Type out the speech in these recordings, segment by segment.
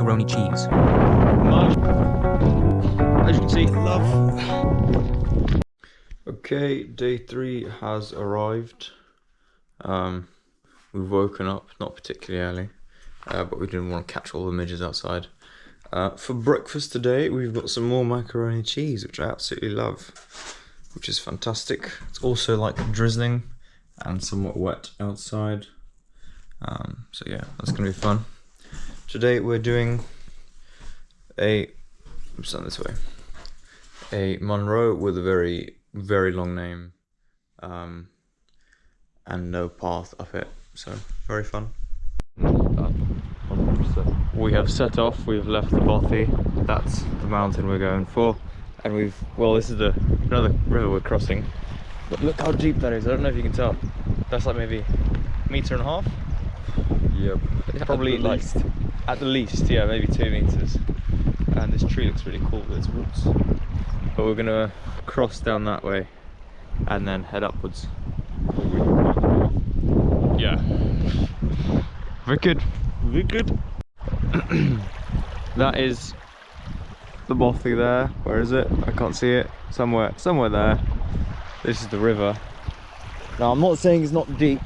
macaroni cheese. As you can see, love. Okay, day 3 has arrived. We've woken up, not particularly early, but we didn't want to catch all the midges outside. For breakfast today, we've got some more macaroni cheese, which I absolutely love, which is fantastic. It's also like drizzling and somewhat wet outside. So yeah, that's gonna be fun. Today we're doing a Monroe with a very, very long name, and no path up it. So very fun. We have set off. We've left the Bothy. That's the mountain we're going for, and this is another river we're crossing. But look how deep that is. I don't know if you can tell. That's like maybe 1.5 meters. Yep. It's probably at the least, yeah, maybe 2 meters. And this tree looks really cool with its roots. But we're gonna cross down that way and then head upwards. Yeah. Wicked. That is the Bothy there. Where is it? I can't see it. Somewhere there. This is the river. Now I'm not saying it's not deep.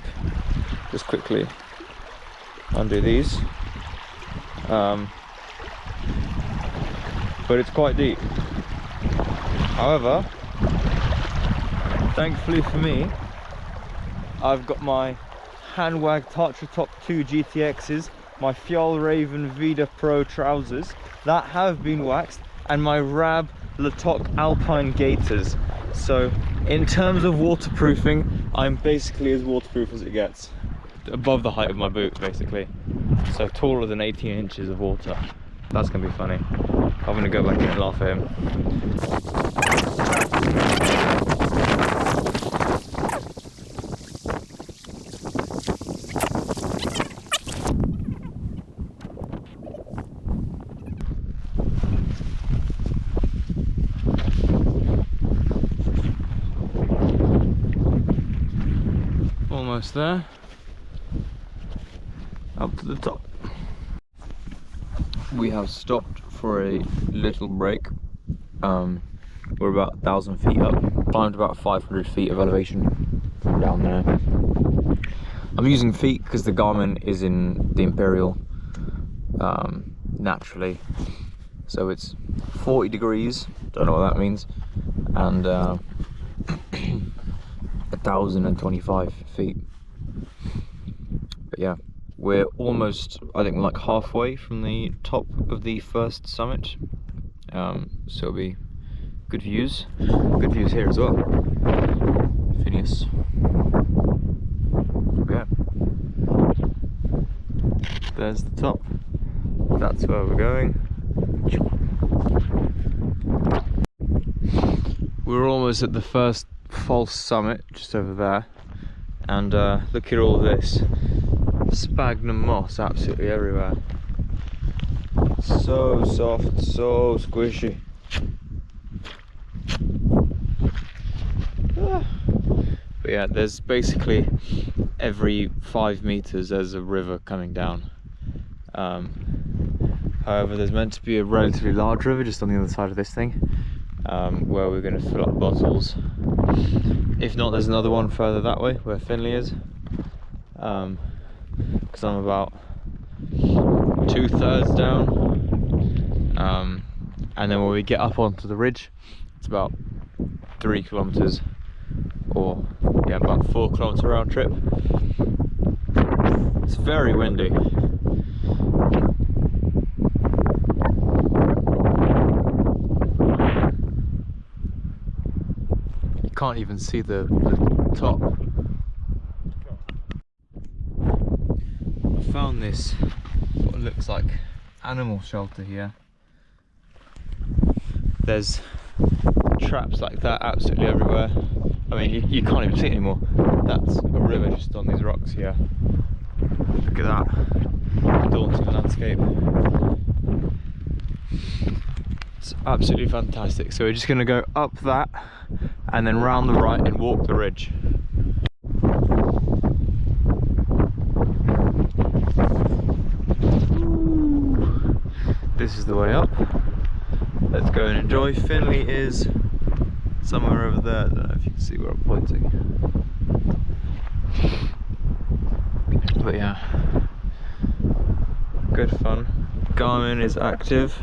Just quickly undo these. But it's quite deep. However, thankfully for me, I've got my Handwag Tatra Top 2 GTXs, my Fjallraven Vida Pro trousers that have been waxed, and my Rab Latoc Alpine gaiters. So in terms of waterproofing, I'm basically as waterproof as it gets. Above the height of my boots, basically. So taller than 18 inches of water. That's gonna be funny. I'm gonna go back in and laugh at him. Almost there. Up to the top. We have stopped for a little break. We're about 1,000 feet up. Climbed about 500 feet of elevation down there. I'm using feet because the Garmin is in the Imperial naturally. So it's 40 degrees, don't know what that means, and 1,025 feet. But yeah, we're almost, I think we're like halfway from the top of the first summit. So it'll be good views here as well. Phineas. Yeah. There's the top. That's where we're going. We're almost at the first false summit, just over there. And look at all this sphagnum moss absolutely everywhere. So soft, so squishy. But yeah, there's basically every 5 meters there's a river coming down. However, there's meant to be a relatively large river just on the other side of this thing, where we're going to fill up bottles. If not, there's another one further that way where Finley is, because I'm about 2/3 down, and then when we get up onto the ridge, it's about 3 kilometers, or yeah, about 4 kilometer round trip. It's very windy. You can't even see the top. I found this, what looks like animal shelter here. There's traps like that absolutely everywhere. I mean, you can't even see it anymore. That's a river just on these rocks here. Look at that daunting landscape. It's absolutely fantastic. So we're just going to go up that and then round the right and walk the ridge. This is the way up. Let's go and enjoy. Finley is somewhere over there. I don't know if you can see where I'm pointing. But yeah, good fun. Garmin is active.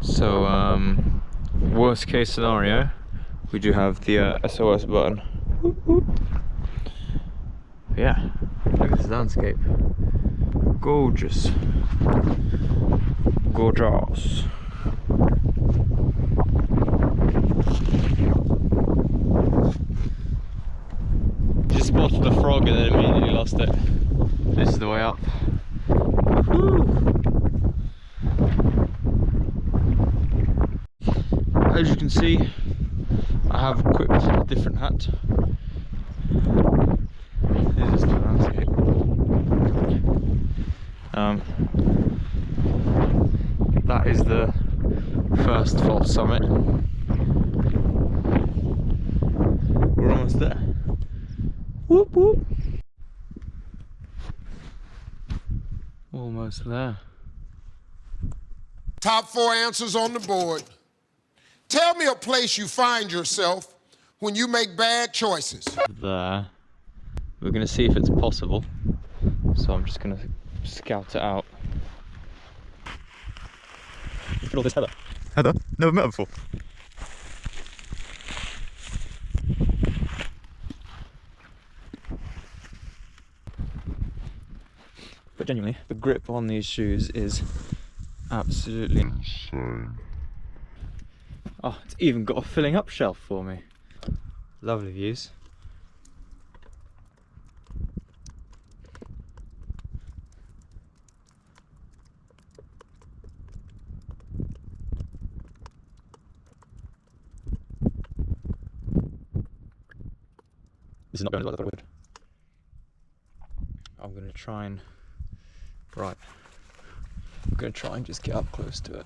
So worst case scenario, we do have the SOS button. But yeah, look at this landscape. Gorgeous. Gorgeous. Just spotted the frog and then immediately lost it. This is the way up. Woo. As you can see, I have equipped a different hat. This is the landscape. That is the first false summit. We're almost there. Whoop whoop. Almost there. Top 4 answers on the board. Tell me a place you find yourself when you make bad choices. There. We're going to see if it's possible. So I'm just going to scout it out. Look at all this heather. Heather? Never met her before. But genuinely, the grip on these shoes is absolutely insane. Oh, it's even got a filling up shelf for me. Lovely views. This is not going as well as I thought it would. I'm going to try and... Right. I'm going to try and just get up close to it.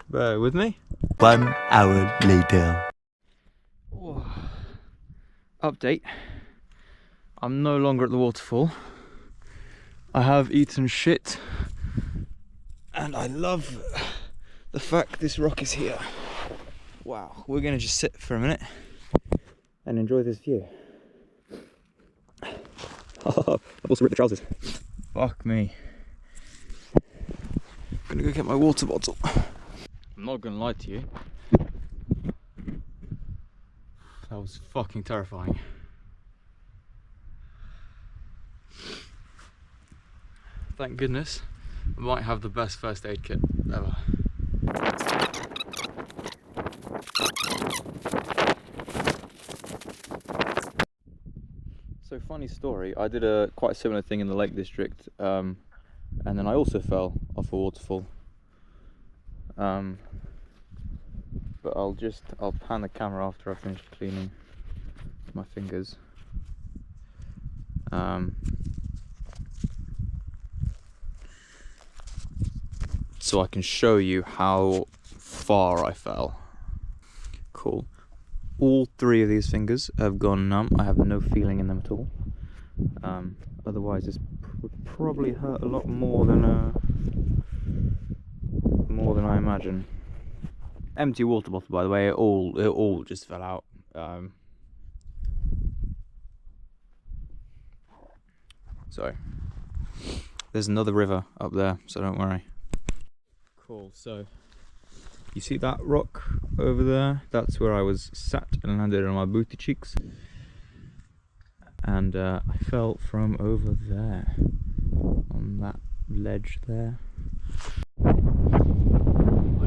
Bear with me. 1 hour later. Oh. Update. I'm no longer at the waterfall. I have eaten shit. And I love the fact this rock is here. Wow. We're going to just sit for a minute and enjoy this view. I've also ripped the trousers. Fuck me. I'm gonna go get my water bottle. I'm not gonna lie to you. That was fucking terrifying. Thank goodness I might have the best first aid kit ever. So funny story, I did a quite similar thing in the Lake District, and then I also fell off a waterfall. But I'll pan the camera after I finish cleaning my fingers. So I can show you how far I fell. Cool. All 3 of these fingers have gone numb. I have no feeling in them at all. Otherwise, this would probably hurt a lot more than I imagine. Empty water bottle, by the way. It all just fell out. So there's another river up there, so don't worry. Cool. So. You see that rock over there? That's where I was sat and landed on my booty cheeks. And I fell from over there, on that ledge there. I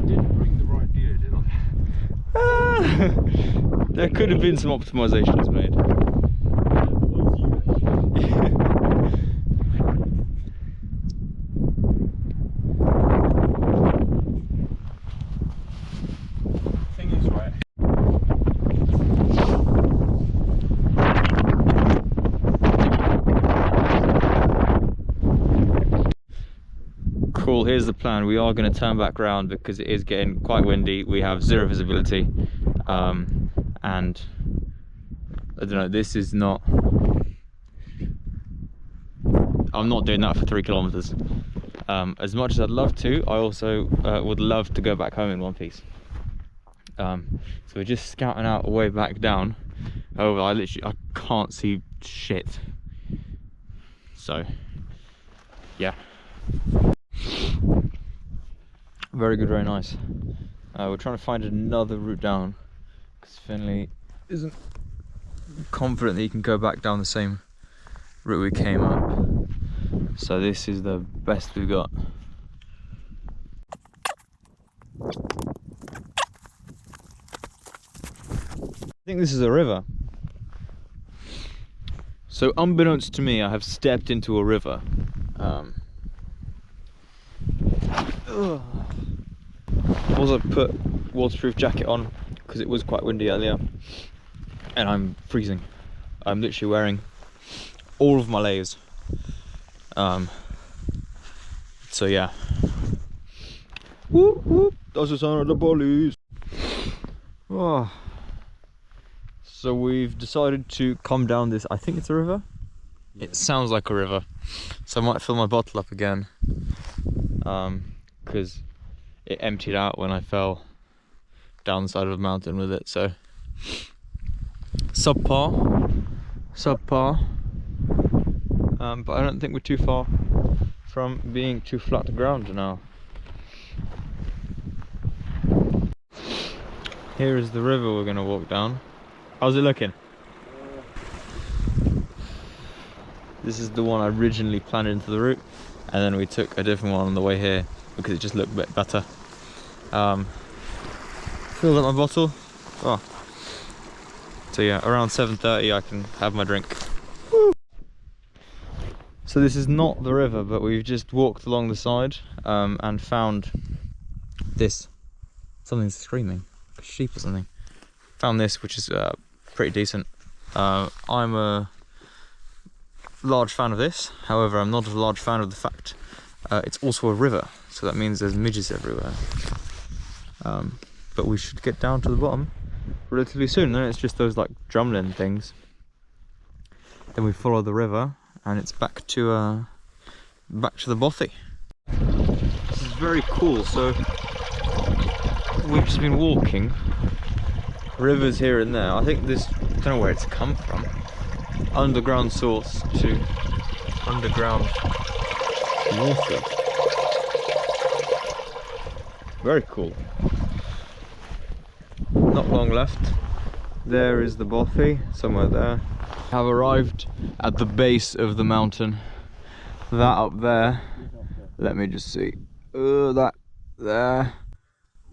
didn't bring the right gear, did I? There could have been some optimizations made. Cool, here's the plan. We are going to turn back round because it is getting quite windy. We have 0 visibility, and I don't know, this is not... I'm not doing that for 3 kilometers. As much as I'd love to, I also would love to go back home in one piece. So we're just scouting out a way back down. However, I can't see shit. So, yeah. Very good, very nice. We're trying to find another route down because Finley isn't confident that he can go back down the same route we came up. So this is the best we've got. I think this is a river. So unbeknownst to me, I have stepped into a river. Also put waterproof jacket on because it was quite windy earlier and I'm freezing. I'm literally wearing all of my layers. So yeah. Whoop whoop, that's the sound of the police. Oh. So we've decided to come down this, I think it's a river? Yeah. It sounds like a river. So I might fill my bottle up again. Because it emptied out when I fell down the side of the mountain with it, so subpar. But I don't think we're too far from being too flat to ground now. Here is the river we're going to walk down. How's it looking? This is the one I originally planned into the route, and then we took a different one on the way here because it just looked a bit better. Filled up my bottle. Oh. So yeah, around 7:30 I can have my drink. Woo. So this is not the river, but we've just walked along the side and found this. Something's screaming, like a sheep or something. Found this, which is pretty decent. I'm a large fan of this. However, I'm not a large fan of the fact it's also a river, so that means there's midges everywhere. But we should get down to the bottom relatively soon. Then it's just those like drumlin things. Then we follow the river, and it's back to the Bothy. This is very cool. So we've just been walking. Rivers here and there. I think this, I don't know where it's come from. Underground source to underground water. Very cool. Not long left. There is the Bothy, somewhere there. Have arrived at the base of the mountain. That up there. Let me just see. That there.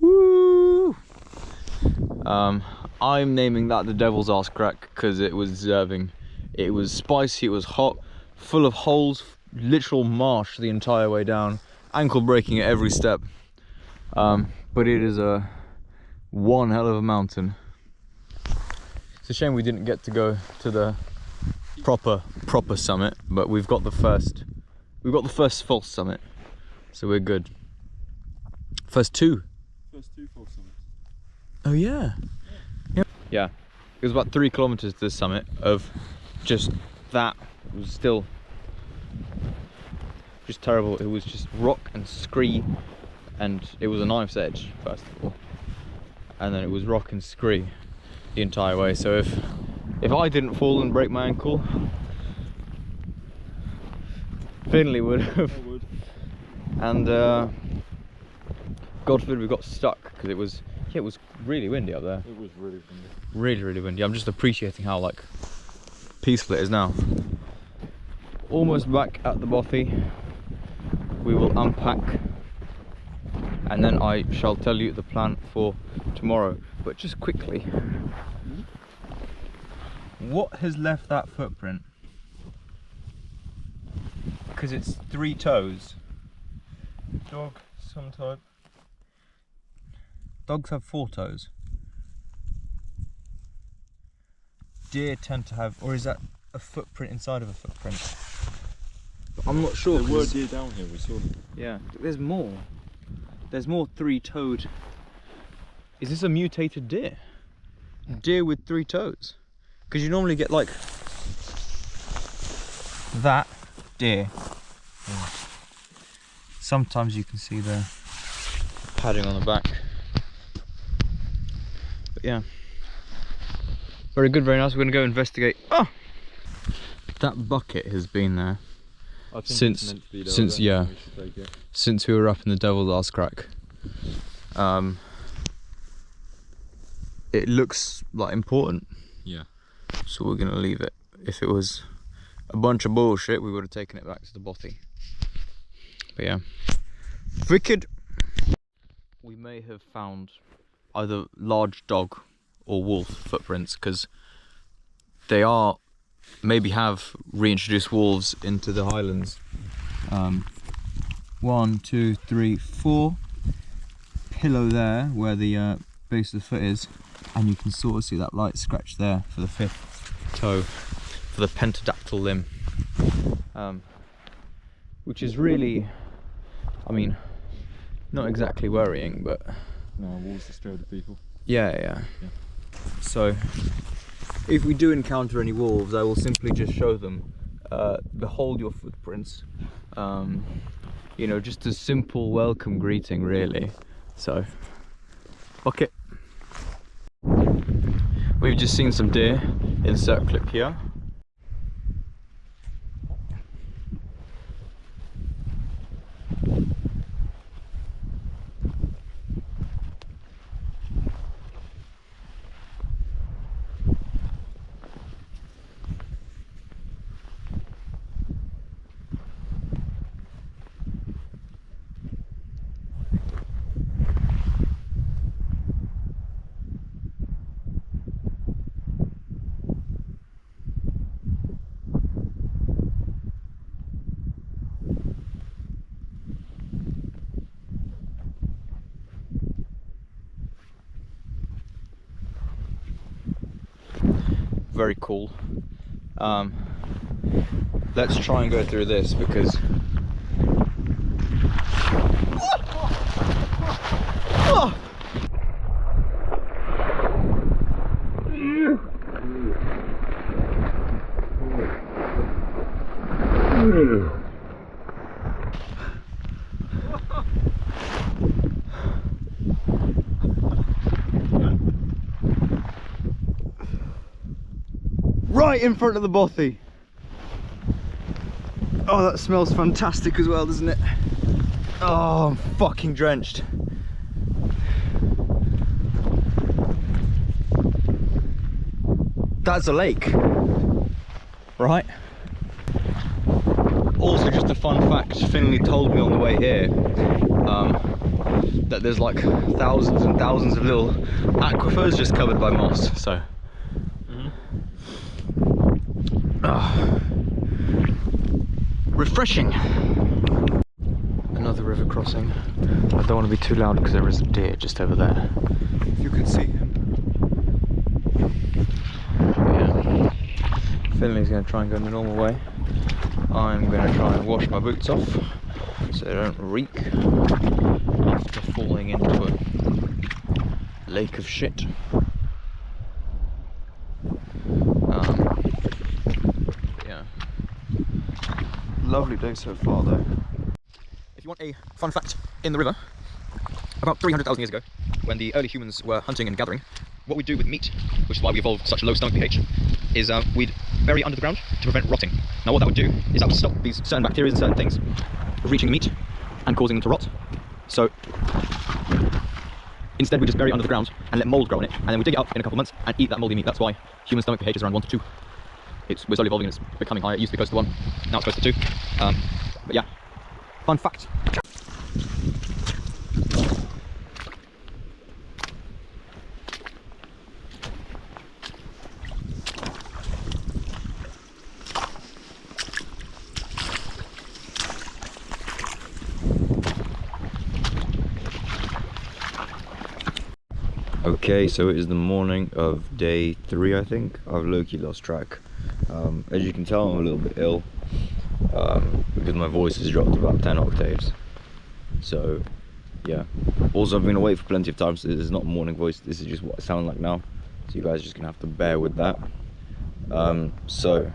Woo! I'm naming that the Devil's Arse Crack because it was deserving. It was spicy, it was hot, full of holes, literal marsh the entire way down, ankle breaking at every step. But it is one hell of a mountain. It's a shame we didn't get to go to the proper summit, but we've got the first false summit, so we're good. First two false summits. Oh yeah. Yeah, it was about 3 kilometers to the summit of just that. It was still just terrible. It was just rock and scree, and it was a knife's edge first of all, and then it was rock and scree the entire way. So if I didn't fall and break my ankle, Finley would have. And God forbid we got stuck because it was really windy up there. It was really windy. Really windy. I'm just appreciating how like peaceful it is now. Almost back at the Bothy. We will unpack and then I shall tell you the plan for tomorrow. But just quickly, what has left that footprint? Because it's 3 toes. Dog, some type. Dogs have 4 toes. Deer tend to have, or is that a footprint inside of a footprint? But I'm not sure. There were deer down here, we saw them. Yeah, there's more. There's more 3-toed. Is this a mutated deer? Deer with 3 toes? Because you normally get like that deer. Sometimes you can see the padding on the back. But yeah, very good, very nice. We're gonna go investigate. Oh, that bucket has been there since since we were up in the Devil's Arse Crack. It looks like important. Yeah. So we're gonna leave it. If it was a bunch of bullshit, we would have taken it back to the Bothy. But yeah, wicked. We may have found either large dog or wolf footprints, because they maybe have reintroduced wolves into the highlands. 1, 2, 3, 4 pillow there where the base of the foot is, and you can sort of see that light scratch there for the 5th toe, for the pentadactyl limb, which is really, I mean, not exactly worrying, but no, wolves disturb the people. yeah. So if we do encounter any wolves, I will simply just show them, behold your footprints. You know, just a simple welcome greeting, really. So, okay. We've just seen some deer. Insert clip here. Very cool. Let's try and go through this, because right in front of the Bothy. Oh, that smells fantastic as well, doesn't it? Oh, I'm fucking drenched. That's a lake, right? Also, just a fun fact, Finley told me on the way here that there's like thousands and thousands of little aquifers just covered by moss, so. Refreshing. Another river crossing. I don't want to be too loud because there is a deer just over there. If you can see him. Yeah. Finley's going to try and go the normal way. I'm going to try and wash my boots off so they don't reek after falling into a lake of shit. Lovely day so far, though. If you want a fun fact in the river, about 300,000 years ago, when the early humans were hunting and gathering, what we do with meat, which is why we evolved such a low stomach pH, is we'd bury it under the ground to prevent rotting. Now what that would do is that would stop these certain bacteria and certain things reaching the meat and causing them to rot. So instead we just bury it under the ground and let mould grow on it, and then we dig it up in a couple of months and eat that mouldy meat. That's why human stomach pH is around 1 to 2. We're slowly evolving and it's becoming higher. It used to be close to 1, now it's close to 2. But yeah, fun fact. Okay, so it is the morning of day 3, I think. I've low-key lost track. As you can tell, I'm a little bit ill because my voice has dropped about 10 octaves. So, yeah. Also, I've been awake for plenty of time, so this is not a morning voice. This is just what I sound like now. So you guys are just gonna have to bear with that. So,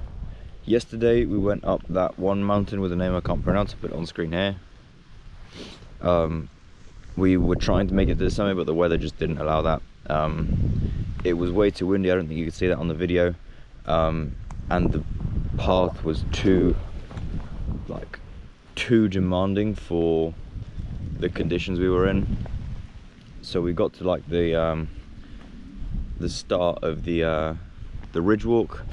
yesterday we went up that one mountain with a name I can't pronounce. I put it on screen here. We were trying to make it to the summit, but the weather just didn't allow that. It was way too windy. I don't think you could see that on the video, and the path was too demanding for the conditions we were in. So we got to like the start of the ridge walk,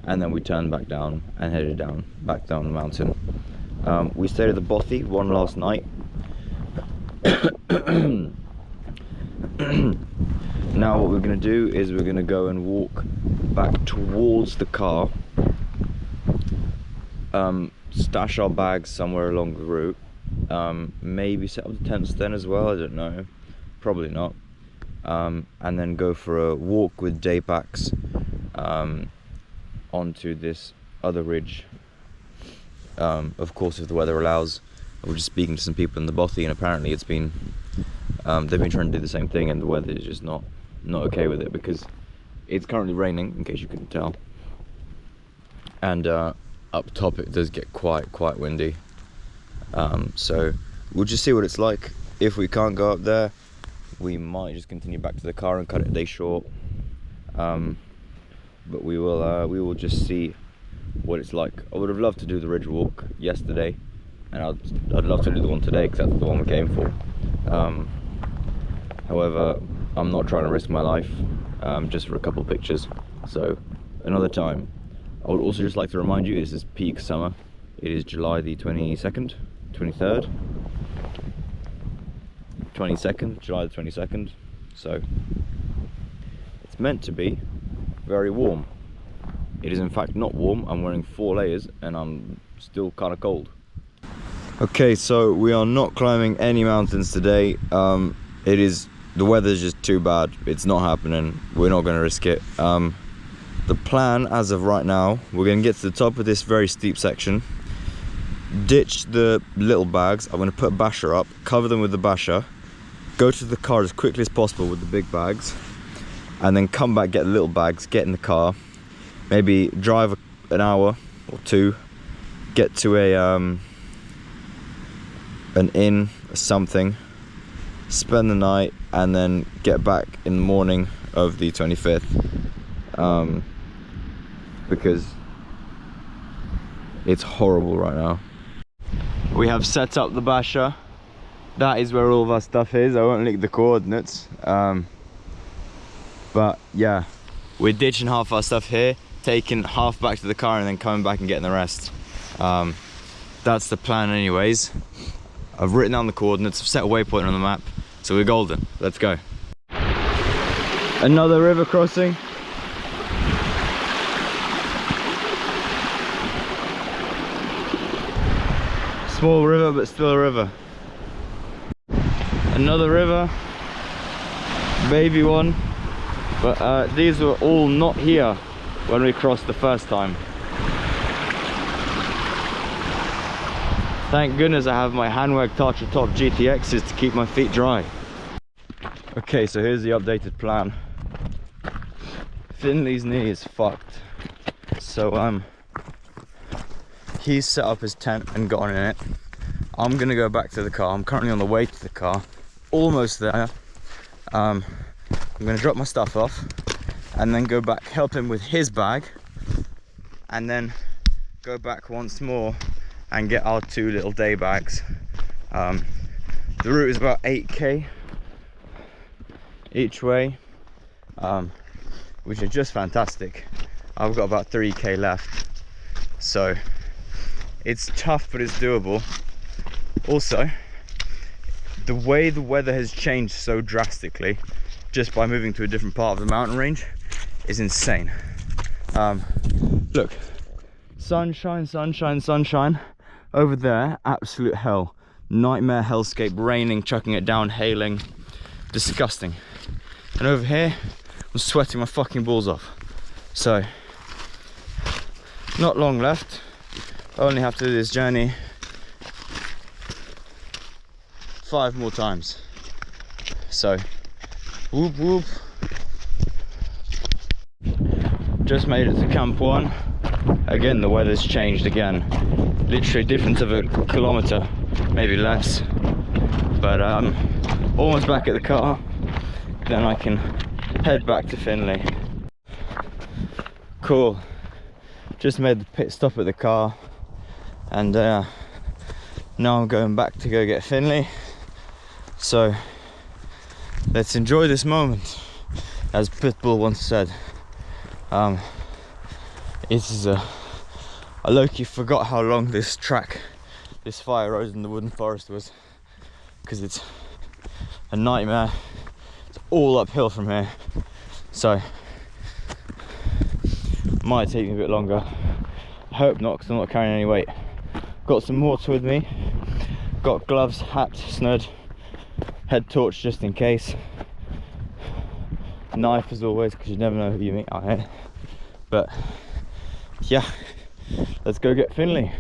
and then we turned back down and headed back down the mountain. We stayed at the Bothy one last night. Now what we're going to do is we're going to go and walk back towards the car, stash our bags somewhere along the route, maybe set up the tents then as well, I don't know, probably not, and then go for a walk with day packs onto this other ridge. Of course, if the weather allows. I was just speaking to some people in the Bothy, and apparently it's been they've been trying to do the same thing, and the weather is just not okay with it, because it's currently raining, in case you couldn't tell, and up top it does get quite windy. So we'll just see what it's like. If we can't go up there, we might just continue back to the car and cut it a day short. But we will just see what it's like. I would have loved to do the ridge walk yesterday, and I'd love to do the one today, because that's the one we came for. However, I'm not trying to risk my life just for a couple of pictures. So another time. I would also just like to remind you, this is peak summer. It is July the 22nd, 23rd, 22nd, July the 22nd. So it's meant to be very warm. It is in fact not warm. I'm wearing 4 layers and I'm still kind of cold. Okay, so we are not climbing any mountains today. The weather's just too bad. It's not happening. We're not going to risk it. The plan as of right now, we're going to get to the top of this very steep section, ditch the little bags. I'm going to put a basher up, cover them with the basher, go to the car as quickly as possible with the big bags, and then come back, get the little bags, get in the car, maybe drive an hour or two, get to an inn or something, spend the night, and then get back in the morning of the 25th. Because it's horrible right now. We have set up the basher. That is where all of our stuff is. I won't leak the coordinates. But yeah, we're ditching half our stuff here, taking half back to the car, and then coming back and getting the rest. That's the plan anyways. I've written down the coordinates, I've set a waypoint on the map, so we're golden. Let's go. Another river crossing. Small river, but still a river. Another river, baby one, but these were all not here when we crossed the first time. Thank goodness I have my Handwag Tartra Top GTXs to keep my feet dry. Okay, so here's the updated plan. Finley's knee is fucked, so he's set up his tent and got in it. I'm gonna go back to the car. I'm currently on the way to the car, almost there. I'm gonna drop my stuff off and then go back, help him with his bag, and then go back once more and get our 2 little day bags. The route is about 8k each way, which is just fantastic. I've got about 3k left, so it's tough, but it's doable. Also, the way the weather has changed so drastically just by moving to a different part of the mountain range is insane. Look, sunshine, sunshine, sunshine. Over there, absolute hell. Nightmare hellscape, raining, chucking it down, hailing. Disgusting. And over here, I'm sweating my fucking balls off. So, not long left. I only have to do this journey 5 more times. So, whoop whoop. Just made it to Camp 1. Again, the weather's changed again. Literally a difference of a kilometre, maybe less. but I'm almost back at the car. Then I can head back to Finley. Cool. Just made the pit stop at the car, and now I'm going back to go get Finley. So let's enjoy this moment. As Pitbull once said, I low-key forgot how long this track, this fire road in the wooden forest was, because it's a nightmare. It's all uphill from here, so might take me a bit longer. I hope not, because I'm not carrying any weight. Got some water with me, got gloves, hat, snud, head torch just in case, knife as always, because you never know who you meet out here. But yeah, let's go get Finley.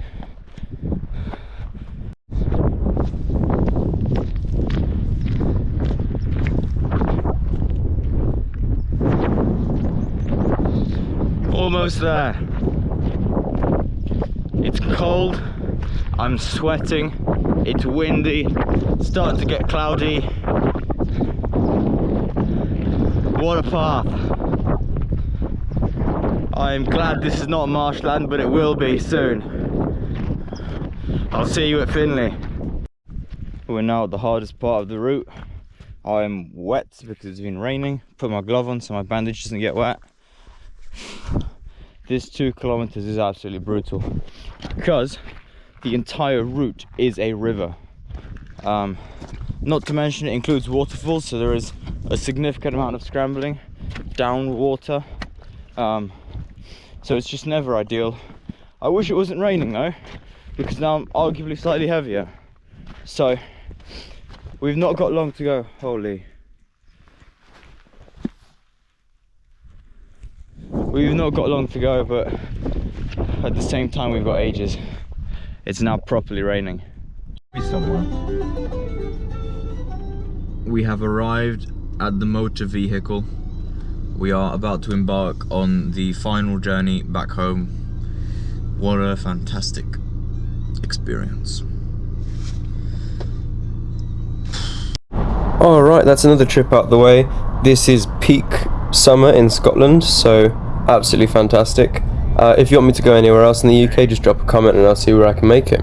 Almost there. It's cold, I'm sweating, it's windy, it's starting to get cloudy. What a path. I'm glad this is not marshland, but it will be soon. I'll see you at Finley. We're now at the hardest part of the route. I'm wet because it's been raining. Put my glove on so my bandage doesn't get wet. This 2 kilometers is absolutely brutal because the entire route is a river. Not to mention it includes waterfalls, so there is a significant amount of scrambling down water. So it's just never ideal. I wish it wasn't raining though, because now I'm arguably slightly heavier. So we've not got long to go. Holy. We've not got long to go, but at the same time we've got ages. It's now properly raining. We have arrived at the motor vehicle. We are about to embark on the final journey back home. What a fantastic experience. Alright, that's another trip out the way. This is peak summer in Scotland, so absolutely fantastic. If you want me to go anywhere else in the UK, just drop a comment and I'll see where I can make it.